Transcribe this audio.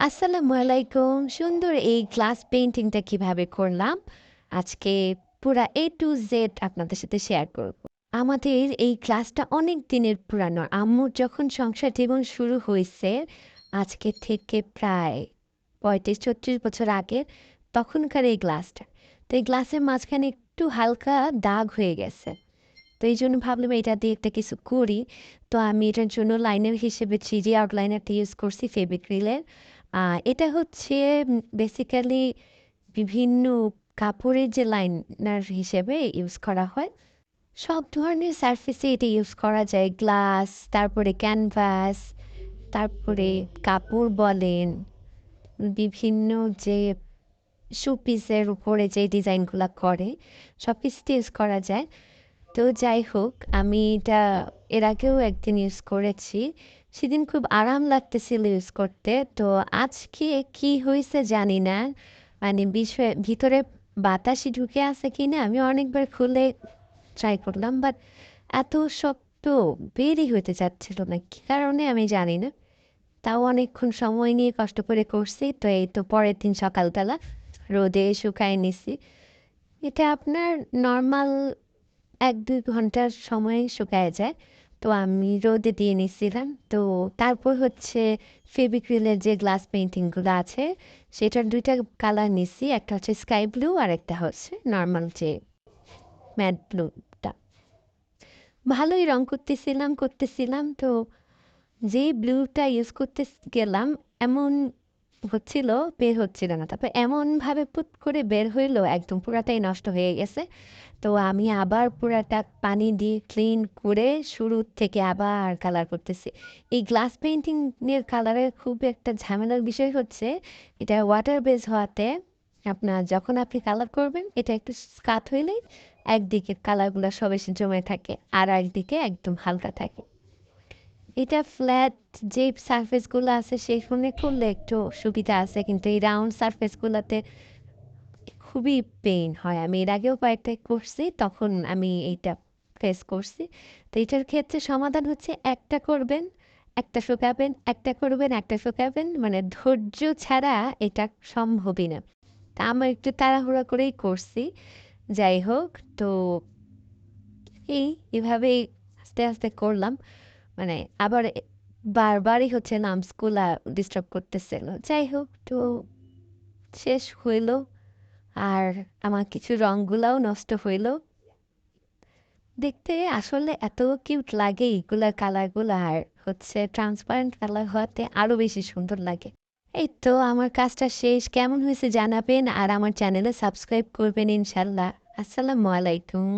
আসসালামু আলাইকুম। সুন্দর এই গ্লাস পেইন্টিংটা কিভাবে করলাম, আজকে পুরা A to Z আপনাদের সাথে শেয়ার করব। আমাদের এই গ্লাসটা অনেক দিনের পুরানো। আম্মুর যখন সংসার জীবন শুরু হইছে, আজকে থেকে প্রায় ৩৫-৩৬ বছর আগের, তখনকার এই গ্লাসটা। তো এই গ্লাসের মাঝখানে একটু হালকা দাগ হয়ে গেছে। তো এইজন্য ভাবলাম এটা দিয়ে একটা কিছু করি। তো আমি এটার জন্য লাইনার হিসেবে 3D আউটলাইনারটা ইউজ করছি ফেভিক্রিলের। এটা হচ্ছে বেসিক্যালি বিভিন্ন কাপড়ের যে লাইনার হিসেবে ইউজ করা হয়। সব ধরনের সারফেসে এটা ইউজ করা যায়। গ্লাস, তারপরে ক্যানভাস, তারপরে কাপড় বলেন, বিভিন্ন যে শোপিসের উপরে যে ডিজাইনগুলা করে, সব কিছুতে ইউজ করা যায়। তো যাই হোক, আমি এটা এর আগেও একদিন ইউজ করেছি। সেদিন খুব আরাম লাগতেছিল ইউজ করতে। তো আজকে কি হয়েছে জানি না, মানে ভিতরে বাতাসই ঢুকে আছে কিনা, আমি অনেকবার খুলে ট্রাই করলাম, বাট এত শক্ত বেরই হতে চাচ্ছিল না, কি কারণে আমি জানি না। তাও অনেকক্ষণ সময় নিয়ে কষ্ট করে করছি। তো এই তো পরের দিন সকালবেলা রোদে শুকায় নিছি। এটা আপনার নর্মাল ১-২ ঘন্টার সময় শুকায় যায়। তো আমি রোদে দিয়ে নিছিলাম। তো তারপর হচ্ছে ফেভিক্রিলের যে গ্লাস পেইন্টিংগুলো আছে, সেটার ২ টা কালার নিছি। একটা হচ্ছে স্কাই ব্লু আর একটা হচ্ছে নরমাল যে ম্যাট ব্লুটা। ভালোই রং করতেছিলাম। তো যেই ব্লুটা ইউজ করতে গেলাম, এমন হচ্ছিল, বের হচ্ছিল না। তারপর এমনভাবে পুত করে বের হইলো, একদম পুরাটাই নষ্ট হয়ে গেছে। তো আমি আবার পুরাটা পানি দিয়ে ক্লিন করে শুরু থেকে আবার কালার করতেছি। এই গ্লাস পেইন্টিং এর কালারের খুব একটা ঝামেলার বিষয় হচ্ছে, এটা ওয়াটার বেস হওয়াতে আপনার যখন আপনি কালার করবেন, এটা একটু স্কাত হইলেই একদিকে কালারগুলো সব এসে জমে থাকে, আর একদিকে একদম হালকা থাকে। এটা ফ্ল্যাট যে সারফেসগুলো আছে সেখানে করলে একটু সুবিধা আছে, কিন্তু এই রাউন্ড সারফেসগুলোতে খুবই পেইন হয়। আমি এর আগেও কয়েকটা করছি, তখন আমি এইটা ফেস করছি। তো এটার ক্ষেত্রে সমাধান হচ্ছে, একটা করবেন, একটা শুকাবেন, একটা করবেন, একটা শুকাবেন, মানে ধৈর্য ছাড়া এটা সম্ভবই না। তা আমি একটু তাড়াহুড়া করেই করছি। যাই হোক, তো এভাবেই আস্তে আস্তে করলাম। মানে আবার বারবারই হচ্ছে নামসগুলা ডিস্টার্ব করতেছিল। যাই হোক, তো শেষ হইল। আর আমার কিছু রঙগুলাও নষ্ট হইল। দেখতে আসলে এত কিউট লাগে এগুলার কালারগুলো, আর হচ্ছে ট্রান্সপারেন্ট কালার হওয়াতে আরো বেশি সুন্দর লাগে। এই তো আমার কাজটা শেষ, কেমন হয়েছে জানাবেন, আর আমার চ্যানেলে সাবস্ক্রাইব করবেন ইনশাল্লাহ। আসসালামু আলাইকুম।